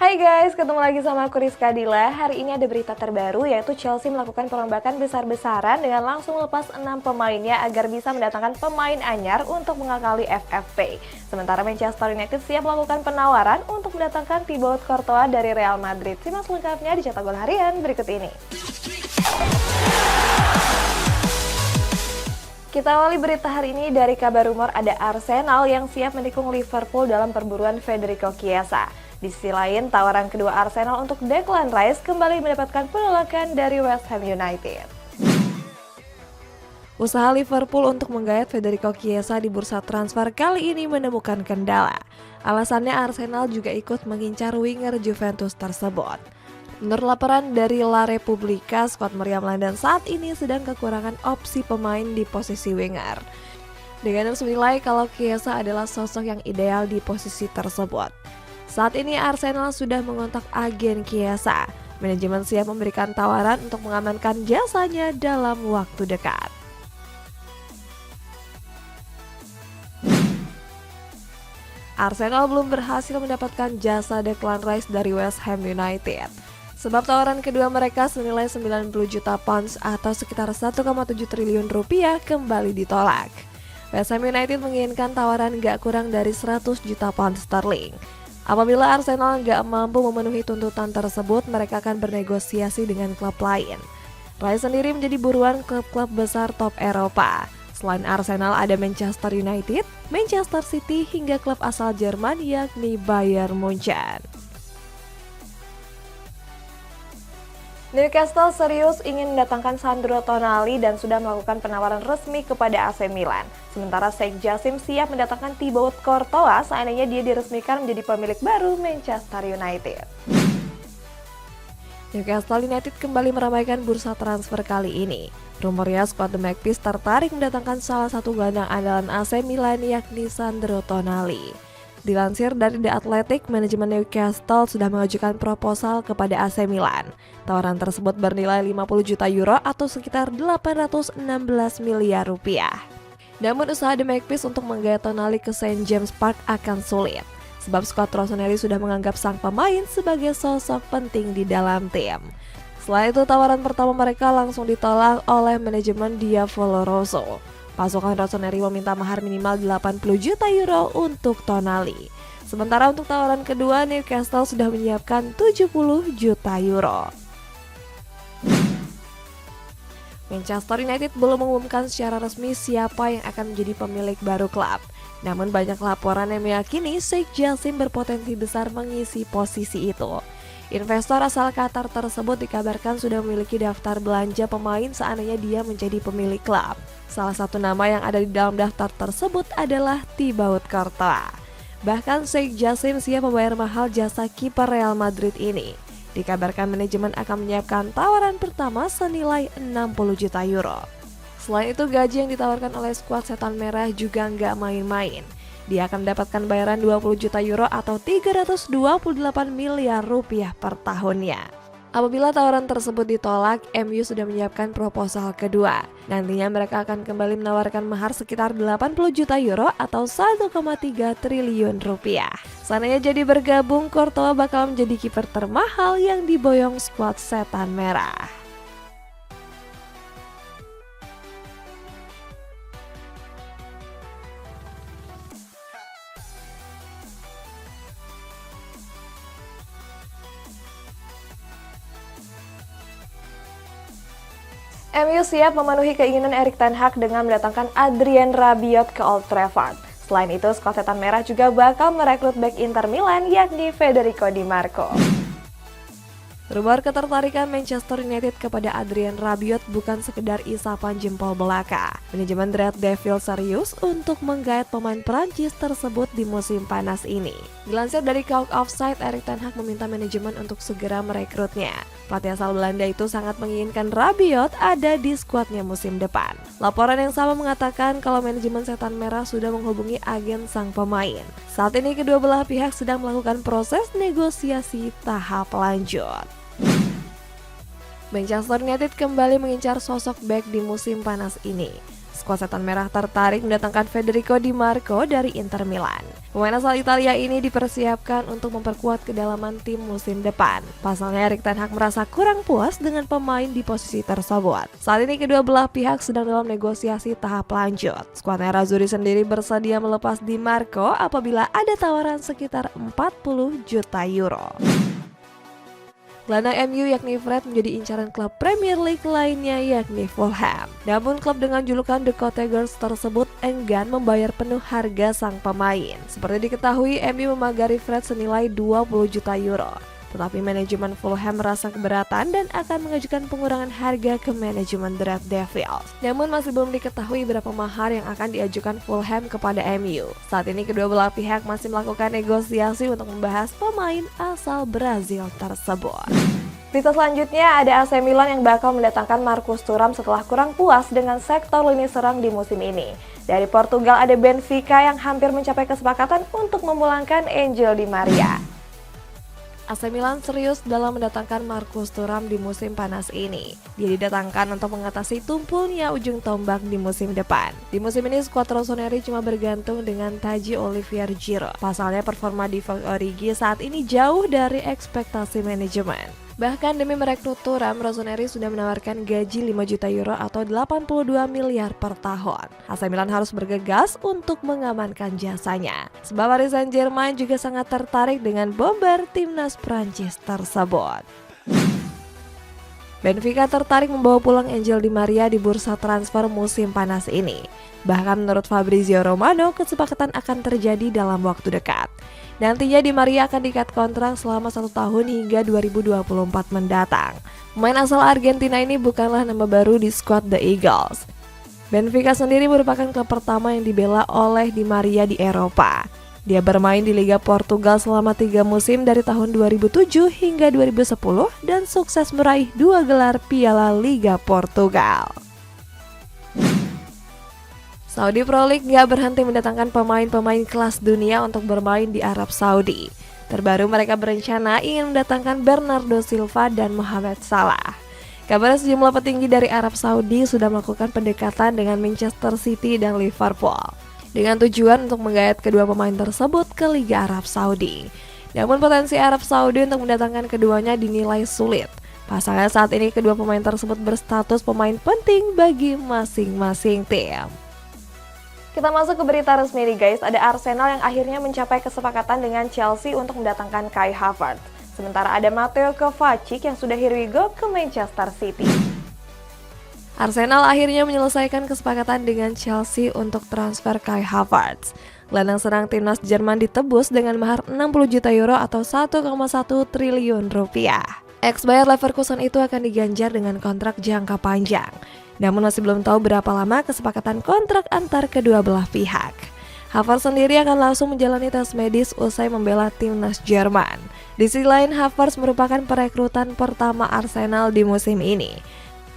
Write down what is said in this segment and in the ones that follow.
Hai guys, ketemu lagi sama aku Rizka Dila. Hari ini ada berita terbaru yaitu Chelsea melakukan perombakan besar-besaran dengan langsung lepas 6 pemainnya agar bisa mendatangkan pemain anyar untuk mengakali FFP. Sementara Manchester United siap melakukan penawaran untuk mendatangkan Thibaut Courtois dari Real Madrid. Simak selengkapnya di Cetak Gol Harian berikut ini. Kita awali berita hari ini dari kabar rumor ada Arsenal yang siap mendukung Liverpool dalam perburuan Federico Chiesa. Di sisi lain, tawaran kedua Arsenal untuk Declan Rice kembali mendapatkan penolakan dari West Ham United. Usaha Liverpool untuk menggait Federico Chiesa di bursa transfer kali ini menemukan kendala. Alasannya Arsenal juga ikut mengincar winger Juventus tersebut. Menurut laporan dari La Repubblica, skuad meriam London saat ini sedang kekurangan opsi pemain di posisi winger. Dengan menilai kalau Chiesa adalah sosok yang ideal di posisi tersebut. Saat ini Arsenal sudah mengontak agen Chiesa. Manajemen siap memberikan tawaran untuk mengamankan jasanya dalam waktu dekat. Arsenal belum berhasil mendapatkan jasa Declan Rice dari West Ham United. Sebab tawaran kedua mereka senilai 90 juta pounds atau sekitar 1,7 triliun rupiah kembali ditolak. West Ham United menginginkan tawaran gak kurang dari 100 juta pound sterling. Apabila Arsenal nggak mampu memenuhi tuntutan tersebut, mereka akan bernegosiasi dengan klub lain. Rice sendiri menjadi buruan klub-klub besar top Eropa. Selain Arsenal ada Manchester United, Manchester City hingga klub asal Jerman yakni Bayern Munchen. Newcastle serius ingin mendatangkan Sandro Tonali dan sudah melakukan penawaran resmi kepada AC Milan. Sementara Sheikh Jassim siap mendatangkan Thibaut Courtois seandainya dia diresmikan menjadi pemilik baru Manchester United. Newcastle United kembali meramaikan bursa transfer kali ini. Rumornya skuad The Magpies tertarik mendatangkan salah satu gelandang andalan AC Milan yakni Sandro Tonali. Dilansir dari The Athletic, manajemen Newcastle sudah mengajukan proposal kepada AC Milan. Tawaran tersebut bernilai 50 juta euro atau sekitar 816 miliar rupiah. Namun usaha The Magpies untuk menggait Tonali ke St. James Park akan sulit. Sebab skuad Rossoneri sudah menganggap sang pemain sebagai sosok penting di dalam tim. Selain itu, tawaran pertama mereka langsung ditolak oleh manajemen Diavolo Rosso. Pasukan Rossoneri meminta mahar minimal 80 juta euro untuk Tonali. Sementara untuk tawaran kedua, Newcastle sudah menyiapkan 70 juta euro. Manchester United belum mengumumkan secara resmi siapa yang akan menjadi pemilik baru klub. Namun banyak laporan yang meyakini Sheikh Jassim berpotensi besar mengisi posisi itu. Investor asal Qatar tersebut dikabarkan sudah memiliki daftar belanja pemain seandainya dia menjadi pemilik klub. Salah satu nama yang ada di dalam daftar tersebut adalah Thibaut Courtois. Bahkan Sheikh Jassim siap membayar mahal jasa kiper Real Madrid ini. Dikabarkan manajemen akan menyiapkan tawaran pertama senilai 60 juta euro. Selain itu, gaji yang ditawarkan oleh skuad Setan Merah juga nggak main-main. Dia akan mendapatkan bayaran 20 juta euro atau 328 miliar rupiah per tahunnya. Apabila tawaran tersebut ditolak, MU sudah menyiapkan proposal kedua. Nantinya mereka akan kembali menawarkan mahar sekitar 80 juta euro atau 1,3 triliun rupiah. Seandainya jadi bergabung, Courtois bakal menjadi kiper termahal yang diboyong skuad Setan Merah. MU siap memenuhi keinginan Erik ten Hag dengan mendatangkan Adrien Rabiot ke Old Trafford. Selain itu, skuad Setan Merah juga bakal merekrut bek Inter Milan yakni Federico Di Marco. Rumor ketertarikan Manchester United kepada Adrien Rabiot bukan sekedar isapan jempol belaka. Manajemen Red Devils serius untuk menggait pemain Prancis tersebut di musim panas ini. Dilansir dari Couch Offside, Erik ten Hag meminta manajemen untuk segera merekrutnya. Pelatih asal Belanda itu sangat menginginkan Rabiot ada di skuadnya musim depan. Laporan yang sama mengatakan kalau manajemen Setan Merah sudah menghubungi agen sang pemain. Saat ini kedua belah pihak sedang melakukan proses negosiasi tahap lanjut. Manchester United kembali mengincar sosok bek di musim panas ini. skuad setan merah tertarik mendatangkan Federico Di Marco dari Inter Milan. Pemain asal Italia ini dipersiapkan untuk memperkuat kedalaman tim musim depan. Pasalnya Erik ten Hag merasa kurang puas dengan pemain di posisi tersebut. Saat ini kedua belah pihak sedang dalam negosiasi tahap lanjut. Skuad Nerazzurri sendiri bersedia melepas Di Marco apabila ada tawaran sekitar 40 juta euro. Gelandang MU yakni Fred menjadi incaran klub Premier League lainnya yakni Fulham. Namun klub dengan julukan The Cottagers tersebut enggan membayar penuh harga sang pemain. Seperti diketahui, MU memagari Fred senilai 20 juta euro. Tetapi manajemen Fulham merasa keberatan dan akan mengajukan pengurangan harga ke manajemen The Red Devils. Namun masih belum diketahui berapa mahar yang akan diajukan Fulham kepada MU. Saat ini kedua belah pihak masih melakukan negosiasi untuk membahas pemain asal Brazil tersebut. Berita selanjutnya ada AC Milan yang bakal mendatangkan Marcus Thuram setelah kurang puas dengan sektor lini serang di musim ini. Dari Portugal ada Benfica yang hampir mencapai kesepakatan untuk memulangkan Angel Di Maria. AC Milan serius dalam mendatangkan Marcus Thuram di musim panas ini. Dia didatangkan untuk mengatasi tumpulnya ujung tombak di musim depan. Di musim ini skuad Rossoneri cuma bergantung dengan Taji Olivier Giroud. Pasalnya performa di Divock Origi saat ini jauh dari ekspektasi manajemen. Bahkan demi merekrut Thuram, Rossoneri sudah menawarkan gaji 5 juta euro atau 82 miliar per tahun. AC Milan harus bergegas untuk mengamankan jasanya. Sebab Paris Saint-Germain juga sangat tertarik dengan bomber timnas Prancis tersebut. Benfica tertarik membawa pulang Angel Di Maria di bursa transfer musim panas ini. Bahkan menurut Fabrizio Romano, kesepakatan akan terjadi dalam waktu dekat. Nantinya Di Maria akan diikat kontrak selama 1 tahun hingga 2024 mendatang. Pemain asal Argentina ini bukanlah nama baru di skuad The Eagles. Benfica sendiri merupakan klub pertama yang dibela oleh Di Maria di Eropa. Dia bermain di Liga Portugal selama 3 musim dari tahun 2007 hingga 2010 dan sukses meraih 2 gelar Piala Liga Portugal. Saudi Pro League gak berhenti mendatangkan pemain-pemain kelas dunia untuk bermain di Arab Saudi. Terbaru mereka berencana ingin mendatangkan Bernardo Silva dan Mohamed Salah. Kabarnya sejumlah petinggi dari Arab Saudi sudah melakukan pendekatan dengan Manchester City dan Liverpool dengan tujuan untuk menggait kedua pemain tersebut ke Liga Arab Saudi. Namun potensi Arab Saudi untuk mendatangkan keduanya dinilai sulit. Pasalnya saat ini kedua pemain tersebut berstatus pemain penting bagi masing-masing tim. Kita masuk ke berita resmi nih guys, ada Arsenal yang akhirnya mencapai kesepakatan dengan Chelsea untuk mendatangkan Kai Havertz. Sementara ada Mateo Kovacic yang sudah here we go ke Manchester City. Arsenal akhirnya menyelesaikan kesepakatan dengan Chelsea untuk transfer Kai Havertz. Gelandang serang timnas Jerman ditebus dengan mahar 60 juta euro atau 1,1 triliun rupiah. Ex-Bayer Leverkusen itu akan diganjar dengan kontrak jangka panjang. Namun masih belum tahu berapa lama kesepakatan kontrak antar kedua belah pihak. Havertz sendiri akan langsung menjalani tes medis usai membela timnas Jerman. Di sisi lain, Havertz merupakan perekrutan pertama Arsenal di musim ini.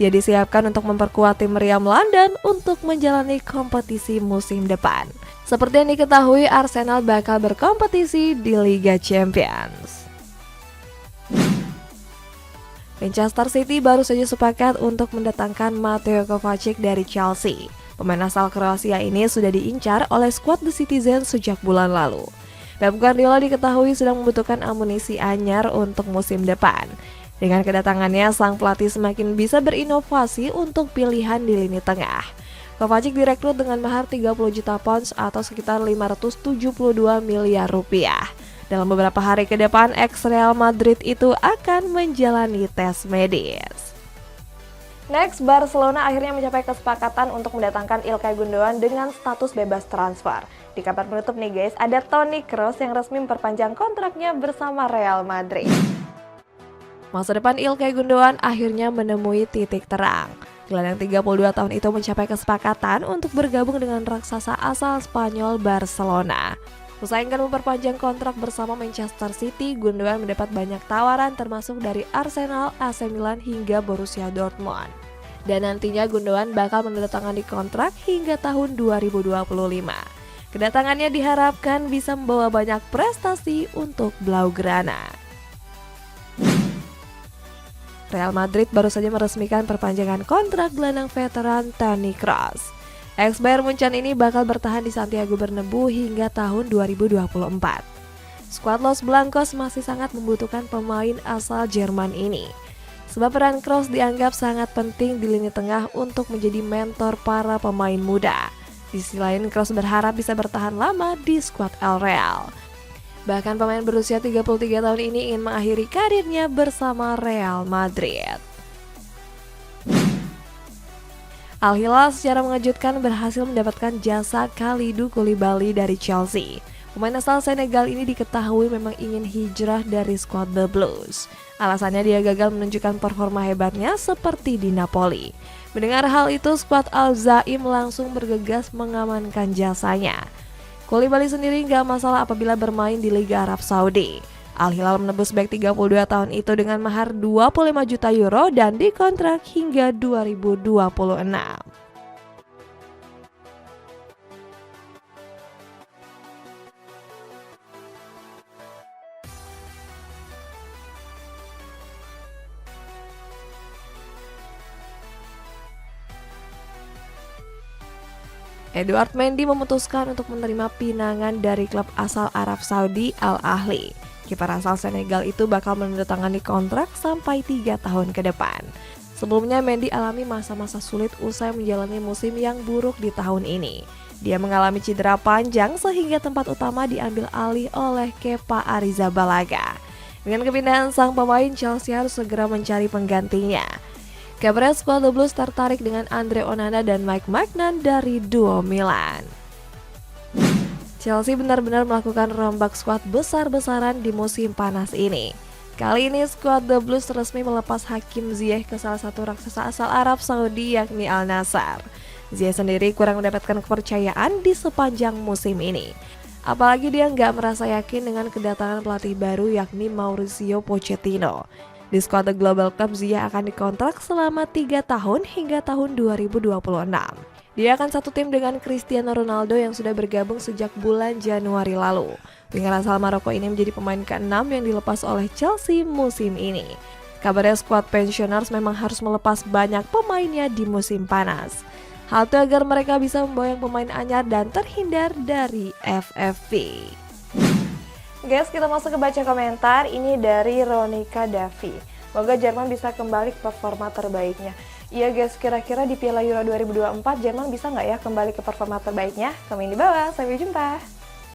Dia disiapkan untuk memperkuat tim meriam London untuk menjalani kompetisi musim depan. Seperti yang diketahui, Arsenal bakal berkompetisi di Liga Champions. Manchester City baru saja sepakat untuk mendatangkan Mateo Kovacic dari Chelsea. Pemain asal Kroasia ini sudah diincar oleh skuad The Citizens sejak bulan lalu. Pep Guardiola diketahui sedang membutuhkan amunisi anyar untuk musim depan. Dengan kedatangannya, sang pelatih semakin bisa berinovasi untuk pilihan di lini tengah. Kovacic direkrut dengan mahar 30 juta pounds atau sekitar 572 miliar rupiah. Dalam beberapa hari ke depan, ex-Real Madrid itu akan menjalani tes medis. Next, Barcelona akhirnya mencapai kesepakatan untuk mendatangkan Ilkay Gundogan dengan status bebas transfer. Di kabar penutup nih guys, ada Toni Kroos yang resmi memperpanjang kontraknya bersama Real Madrid. Masa depan Ilkay Gundogan akhirnya menemui titik terang. Gelandang 32 tahun itu mencapai kesepakatan untuk bergabung dengan raksasa asal Spanyol Barcelona. Usai enggan memperpanjang kontrak bersama Manchester City, Gundogan mendapat banyak tawaran termasuk dari Arsenal, AC Milan hingga Borussia Dortmund. Dan nantinya Gundogan bakal menandatangani kontrak hingga tahun 2025. Kedatangannya diharapkan bisa membawa banyak prestasi untuk Blaugrana. Real Madrid baru saja meresmikan perpanjangan kontrak gelandang veteran Toni Kroos. Ex-Bayern Munchen ini bakal bertahan di Santiago Bernabeu hingga tahun 2024. Skuad Los Blancos masih sangat membutuhkan pemain asal Jerman ini. Sebab peran Kroos dianggap sangat penting di lini tengah untuk menjadi mentor para pemain muda. Di sisi lain, Kroos berharap bisa bertahan lama di skuad El Real. Bahkan pemain berusia 33 tahun ini ingin mengakhiri karirnya bersama Real Madrid. Al Hilal secara mengejutkan berhasil mendapatkan jasa Kalidou Koulibaly dari Chelsea. Pemain asal Senegal ini diketahui memang ingin hijrah dari skuad The Blues. Alasannya dia gagal menunjukkan performa hebatnya seperti di Napoli. Mendengar hal itu, skuad Al-Zaim langsung bergegas mengamankan jasanya. Koulibaly sendiri nggak masalah apabila bermain di Liga Arab Saudi. Al Hilal menebus bek 32 tahun itu dengan mahar 25 juta euro dan dikontrak hingga 2026. Edouard Mendy memutuskan untuk menerima pinangan dari klub asal Arab Saudi Al Ahly. Kiper asal Senegal itu bakal menandatangani kontrak sampai 3 tahun ke depan. Sebelumnya Mendy alami masa-masa sulit usai menjalani musim yang buruk di tahun ini. Dia mengalami cedera panjang sehingga tempat utama diambil alih oleh Kepa Arrizabalaga. Dengan kepindahan sang pemain, Chelsea harus segera mencari penggantinya. Kabarnya skuad The Blues tertarik dengan Andre Onana dan Mike Maignan dari duo Milan. Chelsea benar-benar melakukan rombak skuad besar-besaran di musim panas ini. Kali ini skuad The Blues resmi melepas Hakim Ziyech ke salah satu raksasa asal Arab Saudi yakni Al Nassr. Ziyech sendiri kurang mendapatkan kepercayaan di sepanjang musim ini. Apalagi dia nggak merasa yakin dengan kedatangan pelatih baru yakni Mauricio Pochettino. Di skuad The Global Club, Ziyech akan dikontrak selama 3 tahun hingga tahun 2026. Dia akan satu tim dengan Cristiano Ronaldo yang sudah bergabung sejak bulan Januari lalu. Winger asal Maroko ini menjadi pemain ke-6 yang dilepas oleh Chelsea musim ini. Kabarnya skuad pensioners memang harus melepas banyak pemainnya di musim panas. Hal itu agar mereka bisa memboyong pemain anyar dan terhindar dari FFP. Guys, kita masuk ke baca komentar. Ini dari Ronika Davi. Semoga Jerman bisa kembali ke performa terbaiknya. Iya guys, kira-kira di Piala Euro 2024 Jerman bisa nggak ya kembali ke performa terbaiknya? Komen di bawah, sampai jumpa.